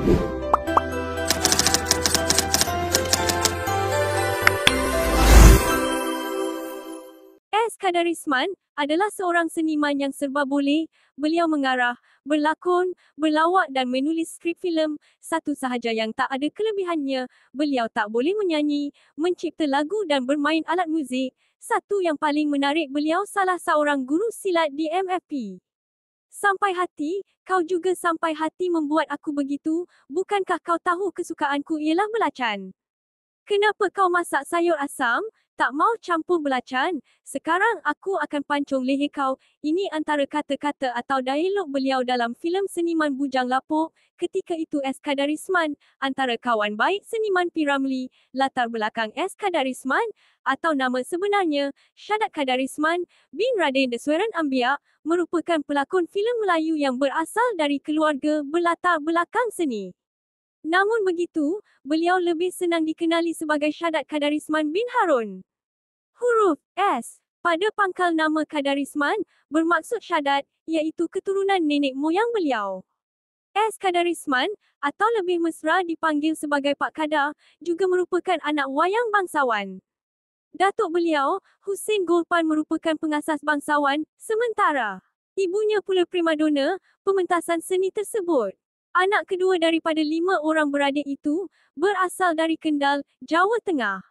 S. Kadarisman adalah seorang seniman yang serba boleh. Beliau mengarah, berlakon, berlawak dan menulis skrip filem. Satu sahaja yang tak ada kelebihannya, beliau tak boleh menyanyi, mencipta lagu dan bermain alat muzik. Satu yang paling menarik, beliau salah seorang guru silat di MFP. Sampai hati, kau juga sampai hati membuat aku begitu. Bukankah kau tahu kesukaanku ialah belacan? Kenapa kau masak sayur asam? Tak mau campur belacan? Sekarang aku akan pancung leher kau. Ini antara kata-kata atau dialog beliau dalam filem Seniman Bujang Lapuk. Ketika itu S. Kadarisman, antara kawan baik seniman P. Ramlee. Latar belakang S. Kadarisman, atau nama sebenarnya, Syadat Kadarisman bin Raden Desweran Ambiak, merupakan pelakon filem Melayu yang berasal dari keluarga berlatar belakang seni. Namun begitu, beliau lebih senang dikenali sebagai Syadat Kadarisman bin Harun. Huruf S pada pangkal nama Kadarisman bermaksud Syadat, iaitu keturunan nenek moyang beliau. S. Kadarisman, atau lebih mesra dipanggil sebagai Pak Kadar, juga merupakan anak wayang bangsawan. Datuk beliau, Husein Golpan, merupakan pengasas bangsawan, sementara ibunya pula primadona pementasan seni tersebut. Anak kedua daripada 5 orang beradik itu, berasal dari Kendal, Jawa Tengah.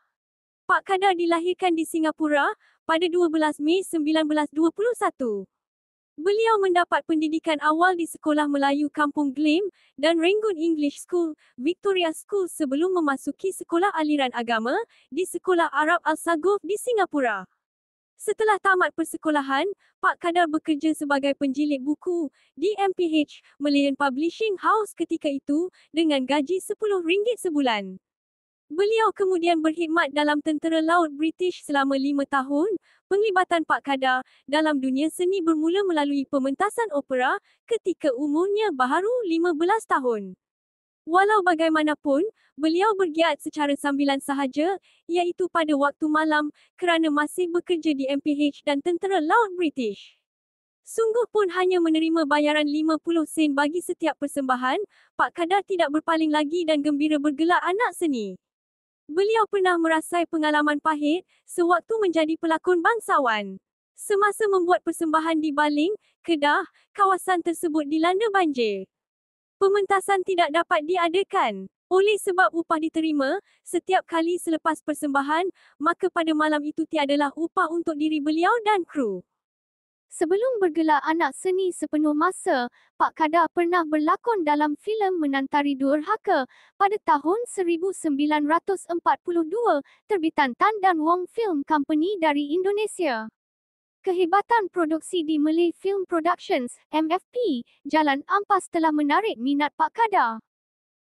Pak Kadar dilahirkan di Singapura pada 12 Mei 1921. Beliau mendapat pendidikan awal di Sekolah Melayu Kampung Gleam dan Rangoon English School, Victoria School sebelum memasuki sekolah aliran agama di Sekolah Arab Al-Sagof di Singapura. Setelah tamat persekolahan, Pak Kadar bekerja sebagai penjilid buku di MPH, Malayan Publishing House ketika itu, dengan gaji RM10 sebulan. Beliau kemudian berkhidmat dalam Tentera Laut British selama 5 tahun. Penglibatan Pak Kadar dalam dunia seni bermula melalui pementasan opera ketika umurnya baru 15 tahun. Walau bagaimanapun, beliau bergiat secara sambilan sahaja, iaitu pada waktu malam, kerana masih bekerja di MPH dan Tentera Laut British. Sungguh pun hanya menerima bayaran 50 sen bagi setiap persembahan, Pak Kadar tidak berpaling lagi dan gembira bergelar anak seni. Beliau pernah merasai pengalaman pahit sewaktu menjadi pelakon bangsawan. Semasa membuat persembahan di Baling, Kedah, kawasan tersebut dilanda banjir. Pementasan tidak dapat diadakan. Oleh sebab upah diterima setiap kali selepas persembahan, maka pada malam itu tiadalah upah untuk diri beliau dan kru. Sebelum bergelar anak seni sepenuh masa, Pak Kadar pernah berlakon dalam filem Menantari Durhaka pada tahun 1942, terbitan Tan dan Wong Film Company dari Indonesia. Kehebatan produksi di Malay Film Productions, MFP, Jalan Ampas telah menarik minat Pak Kadar.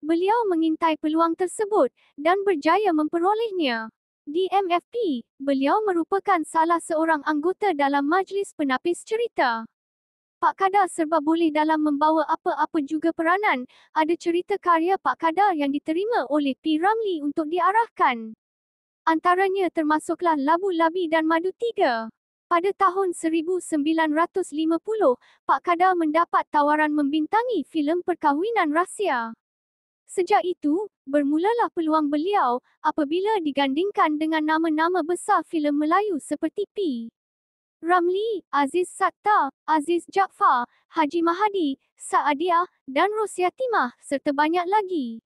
Beliau mengintai peluang tersebut dan berjaya memperolehnya. Di MFP, beliau merupakan salah seorang anggota dalam majlis penapis cerita. Pak Kadar serba boleh dalam membawa apa-apa juga peranan. Ada cerita karya Pak Kadar yang diterima oleh P. Ramlee untuk diarahkan. Antaranya termasuklah Labu Labi dan Madu Tiga. Pada tahun 1950, Pak Kadar mendapat tawaran membintangi filem Perkahwinan Rahsia. Sejak itu, bermulalah peluang beliau apabila digandingkan dengan nama-nama besar filem Melayu seperti P. Ramlee, Aziz Sattar, Aziz Jaafar, Haji Mahadi, Saadiah, dan Rosyatimah, serta banyak lagi.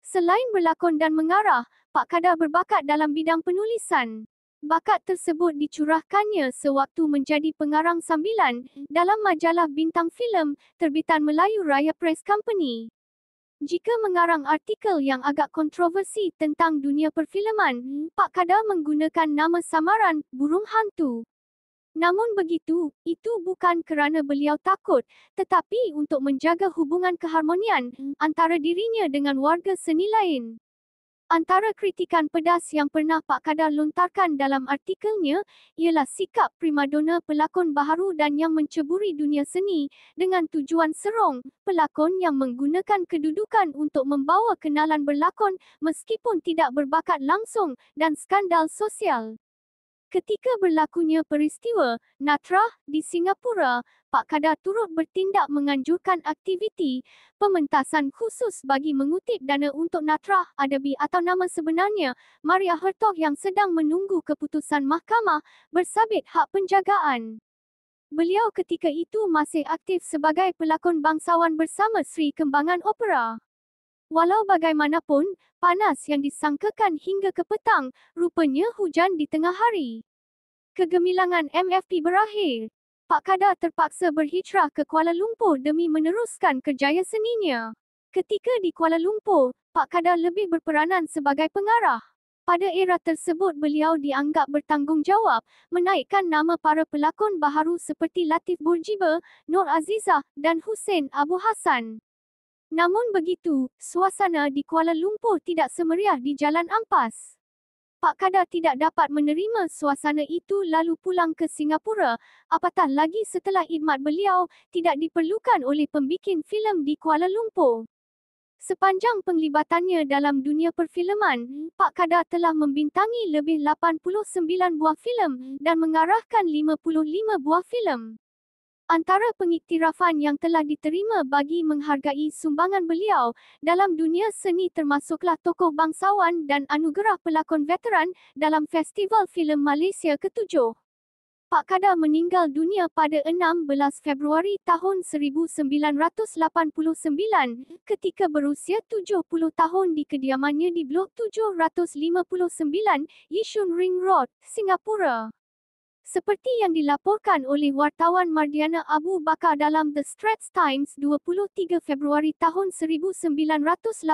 Selain berlakon dan mengarah, Pak Kadar berbakat dalam bidang penulisan. Bakat tersebut dicurahkannya sewaktu menjadi pengarang sambilan dalam majalah Bintang Filem, terbitan Melayu Raya Press Company. Jika mengarang artikel yang agak kontroversi tentang dunia perfilman, Pak Kadar menggunakan nama samaran Burung Hantu. Namun begitu, itu bukan kerana beliau takut, tetapi untuk menjaga hubungan keharmonian antara dirinya dengan warga seni lain. Antara kritikan pedas yang pernah Pak Kadar lontarkan dalam artikelnya ialah sikap primadona pelakon baharu dan yang menceburi dunia seni dengan tujuan serong, pelakon yang menggunakan kedudukan untuk membawa kenalan berlakon meskipun tidak berbakat langsung, dan skandal sosial. Ketika berlakunya peristiwa Natrah di Singapura, Pak Kadar turut bertindak menganjurkan aktiviti pementasan khusus bagi mengutip dana untuk Natrah Adabi atau nama sebenarnya, Maria Hertogh yang sedang menunggu keputusan mahkamah bersabit hak penjagaan. Beliau ketika itu masih aktif sebagai pelakon bangsawan bersama Sri Kembangan Opera. Walau bagaimanapun, panas yang disangkakan hingga ke petang, rupanya hujan di tengah hari. Kegemilangan MFP berakhir. Pak Kadar terpaksa berhijrah ke Kuala Lumpur demi meneruskan kerjaya seninya. Ketika di Kuala Lumpur, Pak Kadar lebih berperanan sebagai pengarah. Pada era tersebut beliau dianggap bertanggungjawab menaikkan nama para pelakon baharu seperti Latif Bourguiba, Nur Azizah, dan Hussein Abu Hassan. Namun begitu, suasana di Kuala Lumpur tidak semeriah di Jalan Ampas. Pak Kadar tidak dapat menerima suasana itu lalu pulang ke Singapura, apatah lagi setelah khidmat beliau tidak diperlukan oleh pembikin filem di Kuala Lumpur. Sepanjang penglibatannya dalam dunia perfilman, Pak Kadar telah membintangi lebih 89 buah filem dan mengarahkan 55 buah filem. Antara pengiktirafan yang telah diterima bagi menghargai sumbangan beliau dalam dunia seni termasuklah tokoh bangsawan dan anugerah pelakon veteran dalam Festival Filem Malaysia ke-7. Pak Kadar meninggal dunia pada 16 Februari tahun 1989 ketika berusia 70 tahun di kediamannya di Blok 759 Yishun Ring Road, Singapura. Seperti yang dilaporkan oleh wartawan Mardiana Abu Bakar dalam The Straits Times 23 Februari tahun 1989,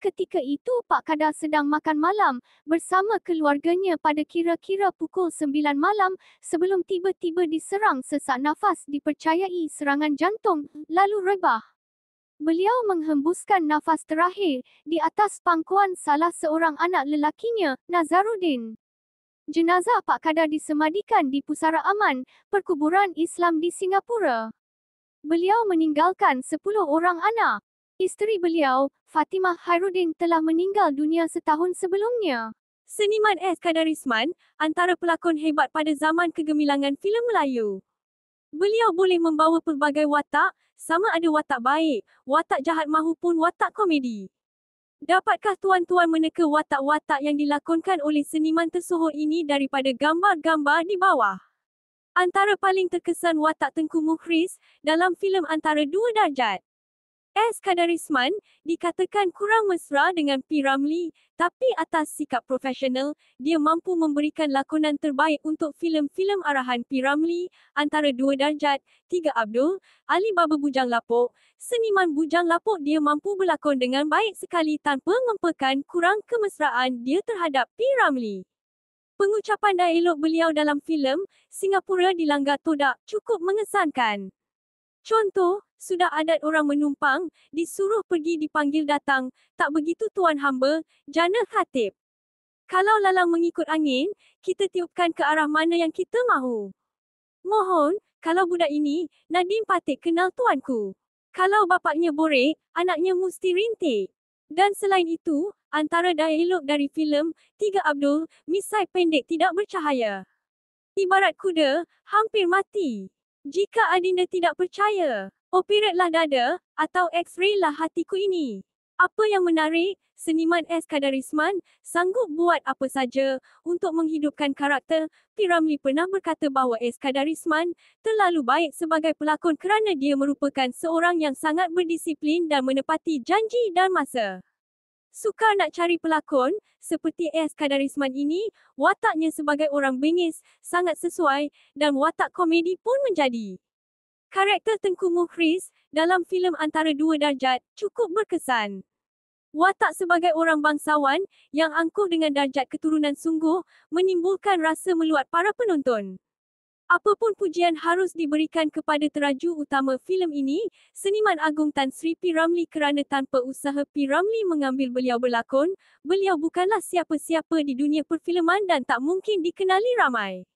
ketika itu Pak Kadar sedang makan malam bersama keluarganya pada kira-kira pukul 9 malam sebelum tiba-tiba diserang sesak nafas dipercayai serangan jantung, lalu rebah. Beliau menghembuskan nafas terakhir di atas pangkuan salah seorang anak lelakinya, Nazaruddin. Jenazah Pak Kadar disemadikan di Pusara Aman, Perkuburan Islam di Singapura. Beliau meninggalkan 10 orang anak. Isteri beliau, Fatimah Khairuddin, telah meninggal dunia setahun sebelumnya. Seniman S. Kadarisman, antara pelakon hebat pada zaman kegemilangan filem Melayu. Beliau boleh membawa pelbagai watak, sama ada watak baik, watak jahat mahupun watak komedi. Dapatkah tuan-tuan meneka watak-watak yang dilakonkan oleh seniman tersohor ini daripada gambar-gambar di bawah? Antara paling terkesan watak Tengku Mukhris dalam filem Antara Dua Darjat. S. Kadarisman dikatakan kurang mesra dengan P. Ramlee, tapi atas sikap profesional, dia mampu memberikan lakonan terbaik untuk filem-filem arahan P. Ramlee, Antara Dua Darjat, Tiga Abdul, Ali Baba Bujang Lapuk. Seniman Bujang Lapuk dia mampu berlakon dengan baik sekali tanpa mempekan kurang kemesraan dia terhadap P. Ramlee. Pengucapan dialog beliau dalam filem Singapura Dilanggar Todak cukup mengesankan. Contoh, sudah adat orang menumpang, disuruh pergi dipanggil datang, tak begitu tuan hamba, jana khatib. Kalau lalang mengikut angin, kita tiupkan ke arah mana yang kita mahu. Mohon, kalau budak ini, Nadim patut kenal tuanku. Kalau bapaknya borek, anaknya mesti rintik. Dan selain itu, antara dialog dari filem Tiga Abdul, misai pendek tidak bercahaya. Ibarat kuda, hampir mati. Jika adinda tidak percaya, operetlah dada, atau X-ray lah hatiku ini. Apa yang menarik, seniman S. Kadarisman sanggup buat apa saja untuk menghidupkan karakter. P. Ramlee pernah berkata bahawa S. Kadarisman terlalu baik sebagai pelakon kerana dia merupakan seorang yang sangat berdisiplin dan menepati janji dan masa. Sukar nak cari pelakon seperti S. Kadarisman ini, wataknya sebagai orang bengis sangat sesuai dan watak komedi pun menjadi. Karakter Tengku Mukhris dalam filem Antara Dua Darjat cukup berkesan. Watak sebagai orang bangsawan yang angkuh dengan darjat keturunan sungguh menimbulkan rasa meluat para penonton. Apapun pujian harus diberikan kepada teraju utama filem ini, Seniman Agung Tan Sri P. Ramlee, kerana tanpa usaha P. Ramlee mengambil beliau berlakon, beliau bukanlah siapa-siapa di dunia perfilman dan tak mungkin dikenali ramai.